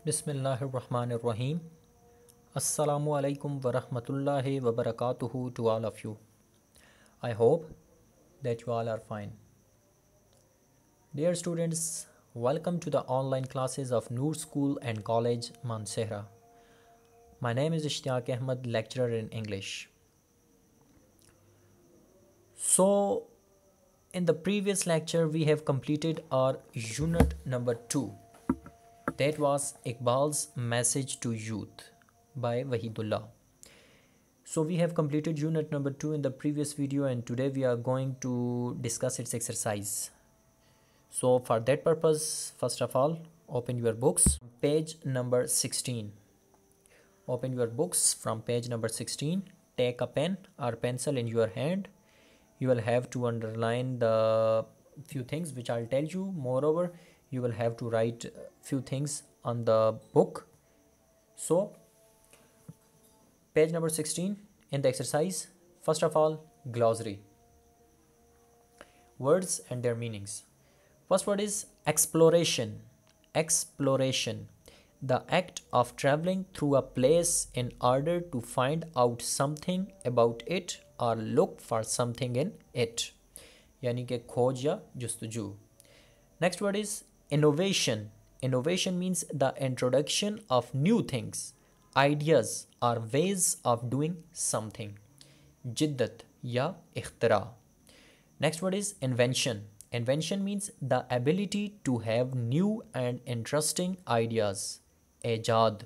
Bismillahirrahmanirrahim. Assalamu alaikum wa rahmatullahi wa barakatuhu to all of you. I hope that you all are fine. Dear students, welcome to the online classes of Noor School and College, Mansehra. My name is Ishtiyaq Ahmed, lecturer in English. So, in the previous lecture, we have completed our unit number 2. That was Iqbal's Message to Youth by Wahidullah. So we have completed unit number 2 in the previous video, and today we are going to discuss its exercise. So for that purpose, first of all, open your books, page number 16. Open your books from page number 16. Take a pen or pencil in your hand. You will have to underline the few things which I'll tell you. Moreover, you will have to write few things on the book. So page number 16 in the exercise, first of all, glossary, words and their meanings. First word is exploration. Exploration, the act of traveling through a place in order to find out something about it or look for something in it, यानी कि खोज या जुस्तजू. Next word is innovation. Innovation means the introduction of new things, ideas or ways of doing something. जिद्दत या इख्तरा. Next word is invention. Invention means the ability to have new and interesting ideas. Ejaz.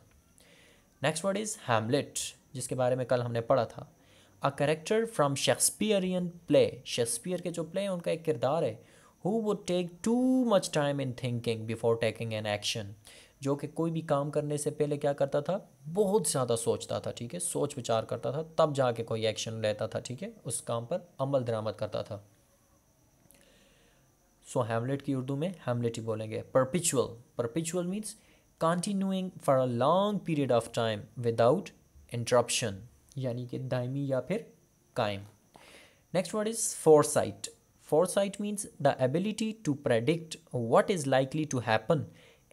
Next word is Hamlet, जिसके बारे में कल हमने पढ़ा था. A character from Shakespearean play. Shakespeare के जो प्ले हैं उनका एक किरदार है. Who would take too much time in thinking before taking an action. जो कि कोई भी काम करने से पहले क्या करता था, बहुत ज़्यादा सोचता था, ठीक है, सोच विचार करता था, तब जाके कोई एक्शन लेता था, ठीक है, उस काम पर अमल दरामद करता था. सो हैमलेट की उर्दू में हैमलेट ही बोलेंगे. Perpetual. Perpetual means continuing for a long period of time without interruption, यानी कि दायमी या फिर कायम. Next word is foresight. Foresight means the ability to predict what is likely to happen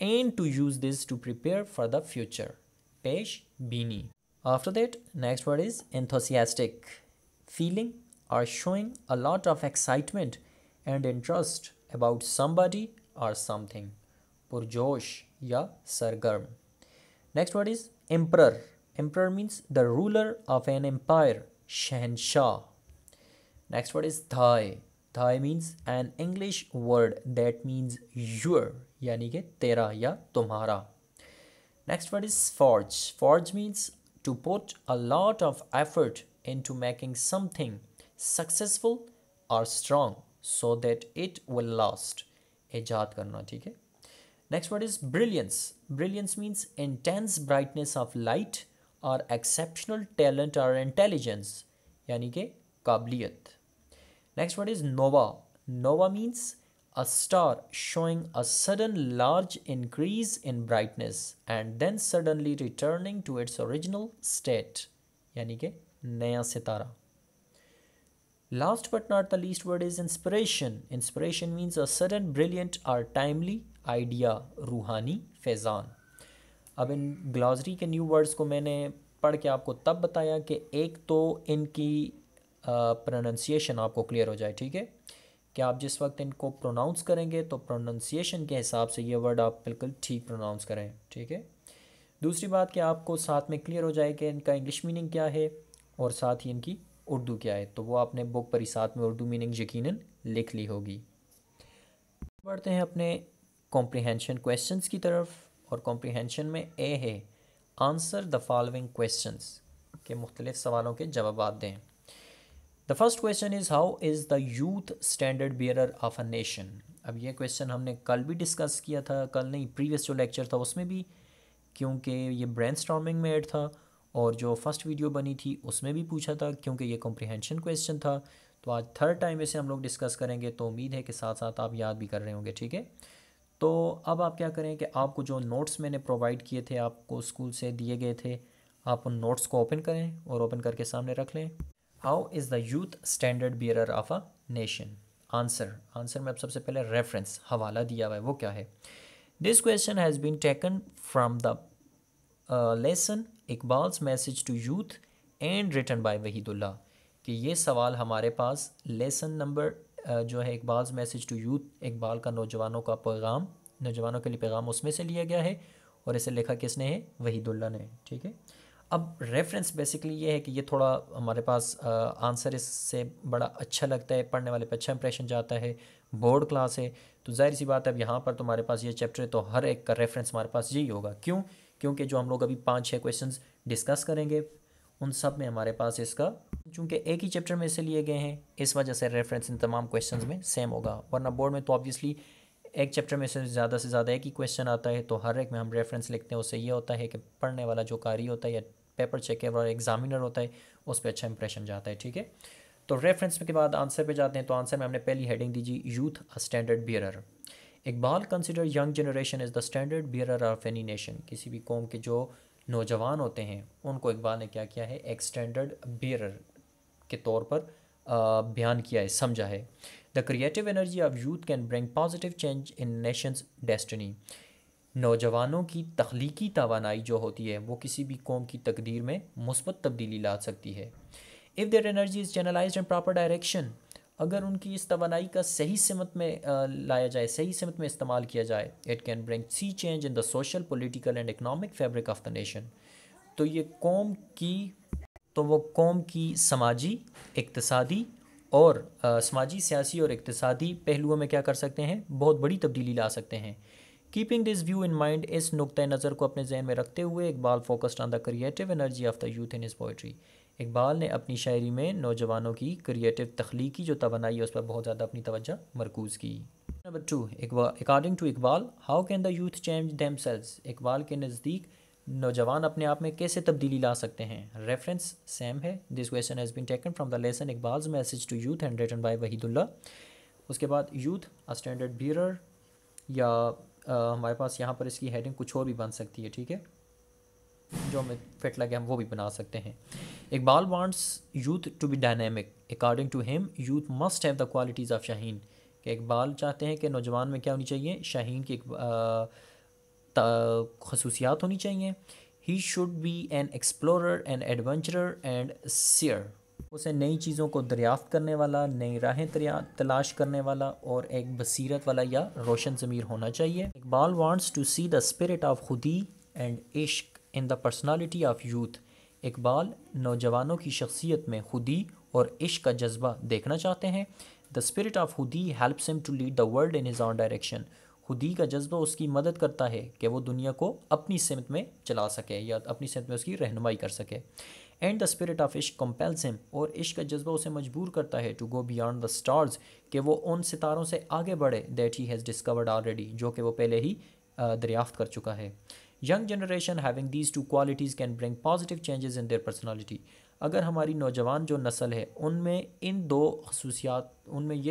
and to use this to prepare for the future. Pesh bini. After that, next word is enthusiastic. Feeling or showing a lot of excitement and interest about somebody or something. Purjosh ya sargarm. Next word is emperor. Emperor means the ruler of an empire. Shahenshah. Next word is Thai. Thai means an English word that means your, यानी कि तेरा या तुम्हारा. Next word is forge. Forge means to put a lot of effort into making something successful or strong so that it will last. ईजाद करना, ठीक है. Next word is brilliance. Brilliance means intense brightness of light or exceptional talent or intelligence, यानी कि काबिलियत. Next word is nova. Nova means a star showing a sudden large increase in brightness and then suddenly returning to its original state, यानी कि नया सितारा. Last but not the least word is inspiration. Inspiration means a sudden brilliant or timely idea, रूहानी फैज़ान. अब इन glossary के new words को मैंने पढ़ के आपको तब बताया कि एक तो इनकी प्रोनाउंसिएशन आपको क्लियर हो जाए, ठीक है, कि आप जिस वक्त इनको प्रोनाउंस करेंगे तो प्रोनाउंसिएशन के हिसाब से ये वर्ड आप बिल्कुल ठीक प्रोनाउंस करें, ठीक है. दूसरी बात कि आपको साथ में क्लियर हो जाए कि इनका इंग्लिश मीनिंग क्या है और साथ ही इनकी उर्दू क्या है, तो वो आपने बुक पर ही साथ में उर्दू मीनिंग यकीनन लिख ली होगी. बढ़ते हैं अपने कॉम्प्रिहेंशन क्वेश्चंस की तरफ. और कॉम्प्रिहेंशन में ए है आंसर द फॉलोइंग क्वेश्चंस, के मुख्तलिफ सवालों के जवाब दें. The first question is how is the youth standard bearer of a nation. अब ये क्वेश्चन हमने कल भी डिस्कस किया था, कल नहीं प्रीवियस जो लेक्चर था उसमें भी, क्योंकि ये ब्रेनस्टॉर्मिंग में ऐड था, और जो फर्स्ट वीडियो बनी थी उसमें भी पूछा था क्योंकि ये कॉम्प्रिहेंशन क्वेश्चन था. तो आज थर्ड टाइम इसे हम लोग डिस्कस करेंगे, तो उम्मीद है कि साथ साथ आप याद भी कर रहे होंगे, ठीक है. तो अब आप क्या करें कि आपको जो नोट्स मैंने प्रोवाइड किए थे, आपको स्कूल से दिए गए थे, आप उन नोट्स को ओपन करें और ओपन करके सामने रख लें. How is the youth standard bearer of a nation? Answer. Answer में अब सबसे पहले रेफरेंस, हवाला दिया हुआ है, वो क्या है. This question has been taken from the lesson Iqbal's message to youth and written by Wahidullah, कि ये सवाल हमारे पास लेसन नंबर जो है Iqbal's message to youth, Iqbal का नौजवानों का पैगाम, नौजवानों के लिए पैगाम, उसमें से लिया गया है और इसे लिखा किसने है? वहीदुल्ला ने। ठीक है, अब रेफरेंस बेसिकली ये है कि ये थोड़ा हमारे पास आंसर इससे बड़ा अच्छा लगता है, पढ़ने वाले पे अच्छा इंप्रेशन जाता है, बोर्ड क्लास है, तो जाहिर सी बात है अब यहाँ पर तुम्हारे पास ये चैप्टर है तो हर एक का रेफरेंस हमारे पास यही होगा। क्यों? क्योंकि जो हम लोग अभी 5-6 क्वेश्चंस डिस्कस करेंगे उन सब में हमारे पास इसका, चूँकि एक ही चैप्टर में से लिए गए हैं इस वजह से रेफरेंस इन तमाम क्वेश्चंस में सेम होगा, वरना बोर्ड में तो ऑब्वियसली एक चैप्टर में से ज़्यादा एक ही क्वेश्चन आता है तो हर एक में हम रेफरेंस लिखते हैं। उससे ये होता है कि पढ़ने वाला जो कारी होता है या पेपर चेकर वाला एग्जामिनर होता है उस पर अच्छा इंप्रेशन जाता है। ठीक है, तो रेफरेंस के बाद आंसर पे जाते हैं। तो आंसर में हमने पहली हेडिंग दी जी youth a standard bearer. Iqbal consider young generation is the standard bearer of any nation. किसी भी कौम के जो नौजवान होते हैं उनको इकबाल ने क्या किया है? एक स्टैंडर्ड बियरर के तौर पर बयान किया है, समझा है। The creative energy of youth can bring positive change in Nations destiny. नौजवानों की तख्लीकी तवानाई जो होती है वो किसी भी कौम की तकदीर में मुस्बत तब्दीली ला सकती है। If their energy is channelised in proper direction, अगर उनकी इस तवानाई का सही सिमत में लाया जाए, सही सिमत में इस्तेमाल किया जाए, इट कैन ब्रिंग सी change in the social, political and economic fabric of the nation. तो ये वो कौम की समाजी, इक्तिसादी और समाजी, सियासी और इक्तिसादी पहलुओं में क्या कर सकते हैं? बहुत बड़ी तब्दीली ला सकते हैं। Keeping this view in mind, इस नुक्ता नज़र को अपने जहन में रखते हुए Iqbal focused on the creative energy of the youth in his poetry. Iqbal ने अपनी शायरी में नौजवानों की क्रिएटिव तख्लीकी जो तवानाई है उस पर बहुत ज़्यादा अपनी तवज्जो मरकूज़ की। Number 2, according to Iqbal how can the youth change themselves. Iqbal के नज़दीक नौजवान अपने आप में कैसे तब्दीली ला सकते हैं? रेफरेंस सेम है। This question has been taken from the lesson Iqbal's message to youth and written by Wahidullah. उसके बाद यूथ अ स्टैंडर्ड बियरर, या हमारे पास यहाँ पर इसकी हेडिंग कुछ और भी बन सकती है। ठीक है, जो हमें फिट लगे हम वो भी बना सकते हैं। Iqbal wants youth to be dynamic. According to him youth must have the qualities of shaheen, कि इकबाल चाहते हैं कि नौजवान में क्या होनी चाहिए? शाहीन की खसूसियात होनी चाहिए। He should be an explorer an adventurer and seer, उसे नई चीज़ों को दरियाफ्त करने वाला, नई राहें तलाश करने वाला और एक बसीरत वाला या रोशन ज़मीर होना चाहिए। Iqbal wants to see the spirit of khudi and ishq in the personality of youth. Iqbal नौजवानों की शख्सियत में खुदी और इश्क का जज्बा देखना चाहते हैं। The spirit of khudi helps him to lead the world in his own direction. खुदी का जज्बा उसकी मदद करता है कि वो दुनिया को अपनी सिमत में चला सके या अपनी सिमत में उसकी रहनुमाई कर सके। And the spirit of ishq compels him, और इश्क का जज्बा उसे मजबूर करता है to go beyond the stars, कि वो उन सितारों से आगे बढ़े, that he has discovered already, जो कि वो पहले ही दरियाफ्त कर चुका है। Young generation having these two qualities can bring positive changes in their personality. अगर हमारी नौजवान जो नस्ल है उनमें ये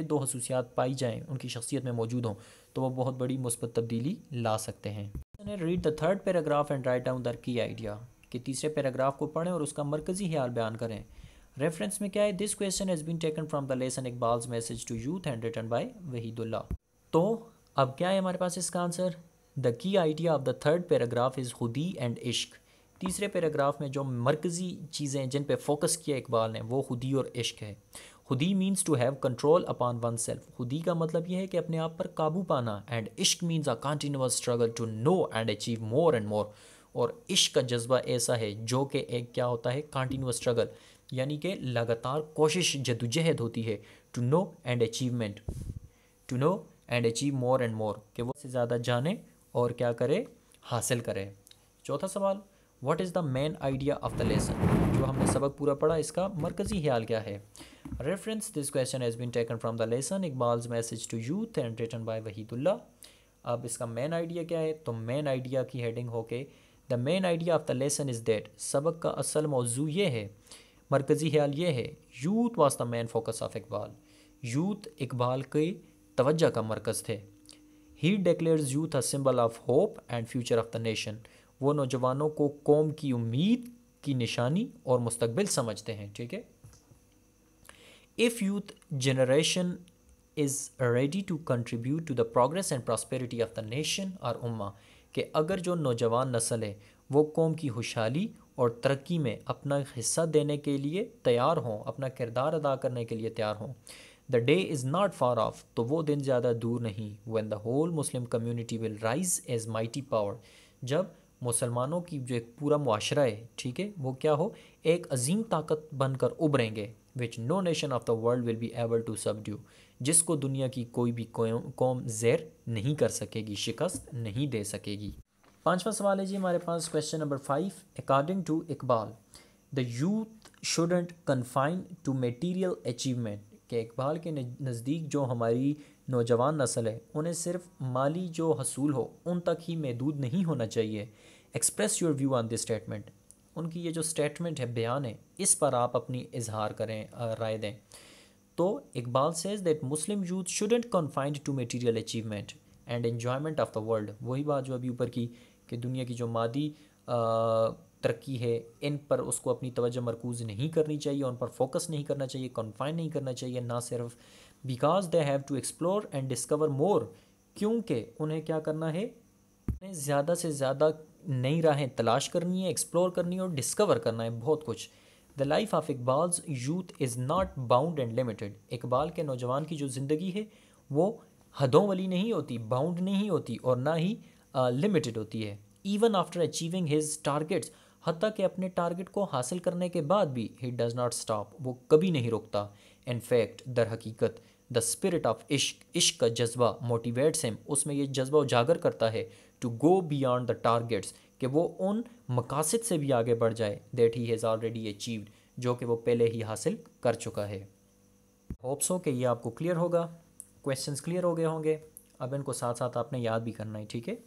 दो खसूसियात पाई जाएँ, उनकी शख्सियत में मौजूद हों, तो वो बहुत बड़ी मुस्बत तब्दीली ला सकते हैं। Read the third paragraph and write down the key idea, कि तीसरे पैराग्राफ को पढ़ें और उसका मरकज़ी ख्याल बयान करें। रेफरेंस में क्या है? This question has been taken from the lesson Iqbal's message to youth and written by Wahidullah. तो अब क्या है हमारे पास इसका answer? The key idea of the third paragraph is khudi and ishq. तीसरे पैराग्राफ में जो मरकज़ी चीज़ें जिन पे फोकस किया इकबाल ने वो खुदी और इश्क है। Khudi means to have control upon oneself. खुदी का मतलब यह है कि अपने आप पर काबू पाना। And ishq means a continuous struggle to know and achieve more and more. और इश्क का जज्बा ऐसा है जो कि एक क्या होता है? कंटिन्यूअस स्ट्रगल, यानी कि लगातार कोशिश, जद्दोजहद होती है। To know and achievement, to know and achieve more and more, कि वो से ज़्यादा जाने और क्या करे? हासिल करे। चौथा सवाल, what is the main idea of the lesson. जो हमने सबक पूरा पढ़ा इसका मरकज़ी ख्याल क्या है? Reference, this question has been taken from the lesson Iqbal's message to youth and written by Wahidullah. अब इसका मेन आइडिया क्या है? तो मेन आइडिया की हेडिंग होके the main idea of the lesson is that, सबक का असल मौजू ये है, मरकज़ी ख्याल ये है, youth was the main focus of Iqbal. Youth Iqbal के तवज्जो का मरकज़ थे। He declares youth a symbol of hope and future of the nation. वो नौजवानों को कौम की उम्मीद की निशानी और मुस्तकबिल समझते हैं। ठीक है, if youth generation is ready to contribute to the progress and prosperity of the nation or उम्मा, कि अगर जो नौजवान नस्ल है वो कौम की खुशहाली और तरक्की में अपना हिस्सा देने के लिए तैयार हों, अपना किरदार अदा करने के लिए तैयार हों. The day is not far off, तो वो दिन ज़्यादा दूर नहीं. When the whole Muslim community will rise as mighty power, जब मुसलमानों की जो एक पूरा मुआशरा है, ठीक है, वो क्या हो, एक अजीम ताकत बनकर उभरेंगे. Which no nation of the world will be able to subdue, जिसको दुनिया की कोई भी कौम ज़ेर नहीं कर सकेगी, शिकस्त नहीं दे सकेगी. पांचवा सवाल है जी हमारे पास, question number 5. According to Iqbal, the youth shouldn't confine to material achievement, कि इकबाल के नज़दीक जो हमारी नौजवान नस्ल है उन्हें सिर्फ माली जो हसूल हो उन तक ही महदूद नहीं होना चाहिए. Express your view on this statement, उनकी ये जो स्टेटमेंट है, बयान है, इस पर आप अपनी इजहार करें, राय दें. तो Iqbal says that Muslim youth shouldn't confined to material achievement and enjoyment of the world. वही बात जो अभी ऊपर की, कि दुनिया की जो मादी तरक्की है, इन पर उसको अपनी तवज्जो मरकूज़ नहीं करनी चाहिए, उन पर फोकस नहीं करना चाहिए, कन्फाइन नहीं करना चाहिए. ना सिर्फ because they have to explore and discover more, क्योंकि उन्हें क्या करना है, उन्हें ज़्यादा से ज़्यादा नई राहें तलाश करनी है, एक्सप्लोर करनी है और डिस्कवर करना है बहुत कुछ. The life of Iqbal's youth is not bound and limited. Iqbal के नौजवान की जो ज़िंदगी है वो हदों वाली नहीं होती, बाउंड नहीं होती और ना ही लिमिटेड होती है. Even after achieving his targets, हत्ता कि अपने टारगेट को हासिल करने के बाद भी ही डज़ नॉट स्टॉप, वो कभी नहीं रुकता. इन फैक्ट, दर हकीकत, द स्पिरिट ऑफ इश्क, इश्क का जज्बा मोटिवेट्स हिम, उसमें ये जज्बा उजागर करता है, to go beyond the targets, कि वो उन मकासद से भी आगे बढ़ जाए, that he has already achieved, जो कि वो पहले ही हासिल कर चुका है. होप सो कि ये आपको क्लियर होगा, क्वेश्चंस क्लियर हो गए होंगे. अब इनको साथ साथ आपने याद भी करना है, ठीक है.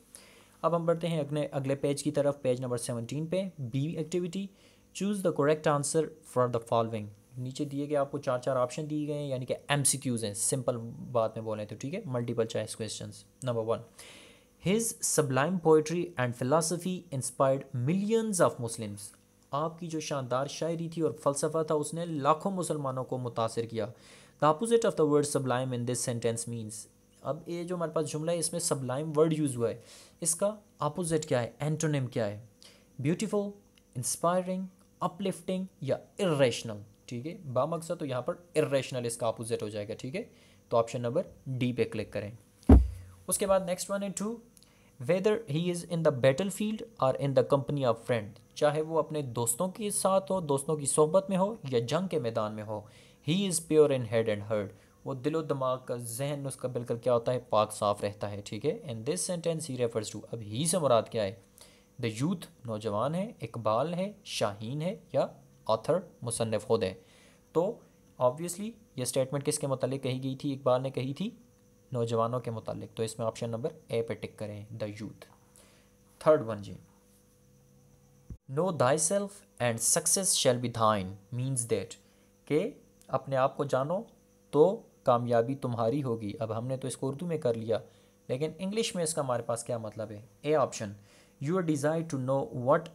अब हम बढ़ते हैं अगले पेज की तरफ, पेज नंबर 17 पे. B activity, choose the correct answer for the following. नीचे दिए गए आपको 4 ऑप्शन दिए गए हैं, यानी कि MCQs हैं, सिंपल बात में बोलें तो, ठीक है, multiple choice questions. Number 1, his sublime poetry and philosophy inspired millions of Muslims. आपकी जो शानदार शायरी थी और फ़लसफ़ा था उसने लाखों मुसलमानों को मुतासिर किया. The opposite of the word sublime in this sentence means. अब ये जो हमारे पास जुमला है इसमें सब्लाइम वर्ड यूज़ हुआ है, इसका अपोजिट क्या है, एंटोनिम क्या है. ब्यूटीफुल, इंस्पायरिंग, अपलिफ्टिंग या इर्रेशनल, ठीक है. बामकसद तो यहाँ पर इर्रेशनल इसका अपोजिट हो जाएगा, ठीक है. तो ऑप्शन नंबर डी पे क्लिक करें. उसके बाद next 1 and 2, whether he is in the battlefield और in the company of friend, चाहे वो अपने दोस्तों के साथ हो, दोस्तों की सोहबत में हो या जंग के मैदान में हो. He is pure in head and heart, वो दिलो दिमाग का, जहन उसका बिल्कुल क्या होता है, पाक साफ रहता है, ठीक है. In this sentence he refers to, अब ही से मुराद क्या है, द यूथ नौजवान है, इकबाल है, शाहीन है या ऑथर मुसन्निफ खुद है. तो ऑब्वियसली ये स्टेटमेंट किसके मुतालिक कही गई थी, इकबाल ने कही थी नौजवानों के मुतालिक. तो इसमें ऑप्शन नंबर ए पे टिक करें, द यूथ. थर्ड वन जी, know thy self and success shall be thine means that, के अपने आप को जानो तो कामयाबी तुम्हारी होगी. अब हमने तो इसको उर्दू में कर लिया, लेकिन इंग्लिश में इसका हमारे पास क्या मतलब है. A option, your desire to know what,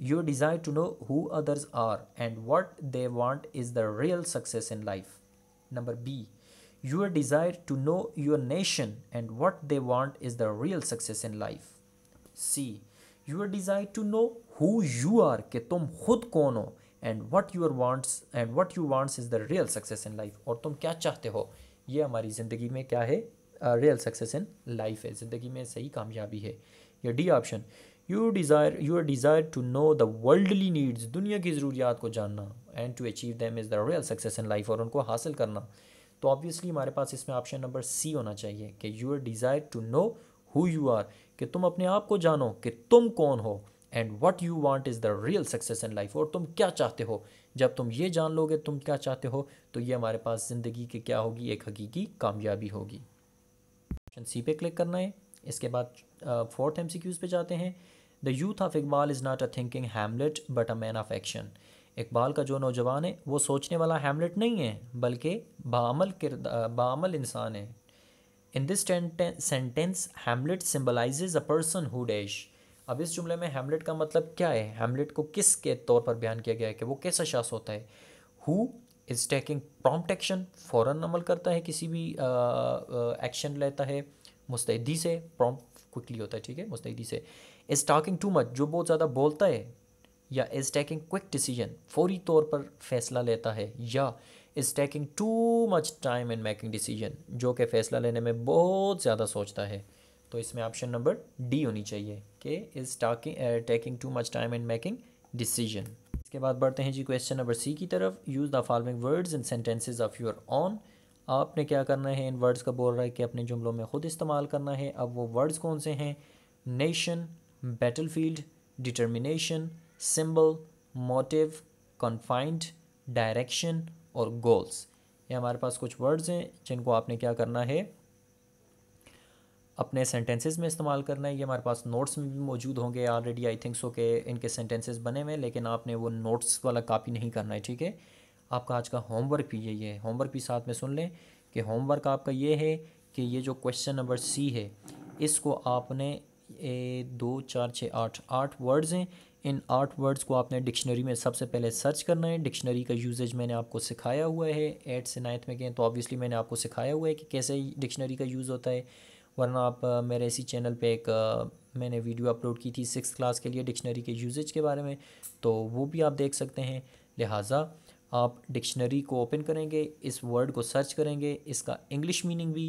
your desire to know who others are and what they want is the real success in life. Number B, your desire to know your nation and what they want is the real success in life. C, your desire to know who you are, कि तुम खुद कौन हो, and what you wants is the real success in life, और तुम क्या चाहते हो, ये हमारी ज़िंदगी में क्या है, रियल सक्सेस इन लाइफ है, ज़िंदगी में सही कामयाबी है. या D option, your desire to know the worldly needs, दुनिया की ज़रूरियात को जानना, and to achieve them is the real success in life, और उनको हासिल करना. तो ऑब्वियसली हमारे पास इसमें ऑप्शन नंबर सी होना चाहिए, कि your desire to know who you are, कि तुम अपने आप को जानो कि तुम कौन हो, and what you want is the real success in life, और तुम क्या चाहते हो. जब तुम ये जान लोगे तुम क्या चाहते हो, तो ये हमारे पास ज़िंदगी की क्या होगी, एक हकीकी कामयाबी होगी. ऑप्शन सी पे क्लिक करना है. इसके बाद फोर्थ MCQs पे जाते हैं. The youth of Iqbal is not a thinking Hamlet but a man of action. Iqbal का जो नौजवान है वो सोचने वाला हैमलेट नहीं है, बल्कि बाअमल इंसान है. In this sentence Hamlet symbolises a person who dash. अब इस जुमले में हैमलेट का मतलब क्या है, हैमलेट को किस के तौर पर बयान किया गया है, कि वो कैसा शख्स होता है. Who is taking prompt action, फ़ौरन अमल करता है, किसी भी एक्शन लेता है मुस्तैदी से, प्रॉम्प्ट क्विकली होता है, ठीक है, मुस्तैदी से। इज़ टॉकिंग टू मच, जो बहुत ज़्यादा बोलता है, या इज़ टेकिंग क्विक डिसीजन, फौरी तौर पर फैसला लेता है, या is taking too much time in making decision, जो कि फ़ैसला लेने में बहुत ज़्यादा सोचता है। तो इसमें ऑप्शन नंबर डी होनी चाहिए कि is taking too much time in making decision. इसके बाद बढ़ते हैं जी क्वेश्चन नंबर सी की तरफ। Use the following words in sentences of your own. आपने क्या करना है, इन वर्ड्स का बोल रहा है कि अपने जुमलों में ख़ुद इस्तेमाल करना है। अब वो वर्ड्स कौन से हैं? Nation, battlefield, determination, symbol, motive, confined, direction और गोल्स। ये हमारे पास कुछ वर्ड्स हैं जिनको आपने क्या करना है, अपने सेंटेंसेस में इस्तेमाल करना है। ये हमारे पास नोट्स में भी मौजूद होंगे ऑलरेडी, आई थिंक सो के इनके सेंटेंसेस बने हुए हैं, लेकिन आपने वो नोट्स वाला कॉपी नहीं करना है, ठीक है। आपका आज का होमवर्क भी यही है, होमवर्क भी साथ में सुन लें कि होमवर्क आपका ये है कि ये जो क्वेश्चन नंबर सी है, इसको आपने 2 4 6 8 वर्ड्स हैं, इन 8 वर्ड्स को आपने डिक्शनरी में सबसे पहले सर्च करना है। डिक्शनरी का यूजेज मैंने आपको सिखाया हुआ है, 8 से 9th में गए तो ऑब्वियसली मैंने आपको सिखाया हुआ है कि कैसे डिक्शनरी का यूज़ होता है। वरना आप मेरे इसी चैनल पे एक मैंने वीडियो अपलोड की थी 6th क्लास के लिए डिक्शनरी के यूजेज के बारे में, तो वो भी आप देख सकते हैं। लिहाजा आप डिक्शनरी को ओपन करेंगे, इस वर्ड को सर्च करेंगे, इसका इंग्लिश मीनिंग भी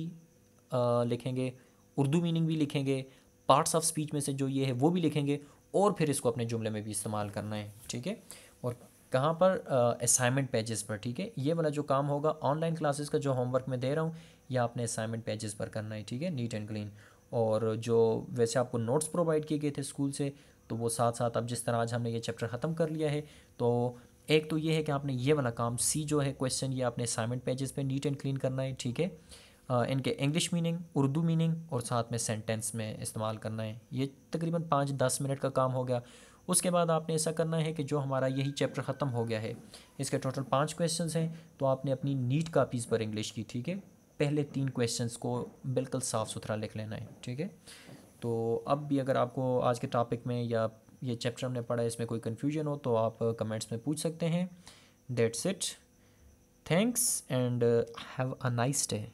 लिखेंगे, उर्दू मीनिंग भी लिखेंगे, पार्ट्स ऑफ स्पीच में से जो ये है वो भी लिखेंगे, और फिर इसको अपने जुमले में भी इस्तेमाल करना है, ठीक है। और कहाँ पर? असाइनमेंट पेजेस पर, ठीक है। ये वाला जो काम होगा ऑनलाइन क्लासेस का जो होमवर्क मैं दे रहा हूँ, या आपने असाइनमेंट पेजेस पर करना है, ठीक है, नीट एंड क्लीन। और जो वैसे आपको नोट्स प्रोवाइड किए गए थे स्कूल से, तो वो साथ साथ अब जिस तरह आज हमने ये चैप्टर ख़त्म कर लिया है, तो एक तो ये है कि आपने ये वाला काम सी जो है क्वेश्चन, ये आपने असाइनमेंट पेजेस पे नीट एंड क्लीन करना है, ठीक है। इनके इंग्लिश मीनिंग, उर्दू मीनिंग और साथ में सेंटेंस में इस्तेमाल करना है। ये तकरीबन 5-10 मिनट का काम हो गया। उसके बाद आपने ऐसा करना है कि जो हमारा यही चैप्टर ख़त्म हो गया है, इसके टोटल 5 क्वेश्चंस हैं, तो आपने अपनी नीट कापीज़ पर इंग्लिश की, ठीक है, पहले 3 क्वेश्चंस को बिल्कुल साफ़ सुथरा लिख लेना है, ठीक है। तो अब भी अगर आपको आज के टॉपिक में या ये चैप्टर हमने पढ़ा है इसमें कोई कन्फ्यूजन हो तो आप कमेंट्स में पूछ सकते हैं। That's it, thanks and have a nice day.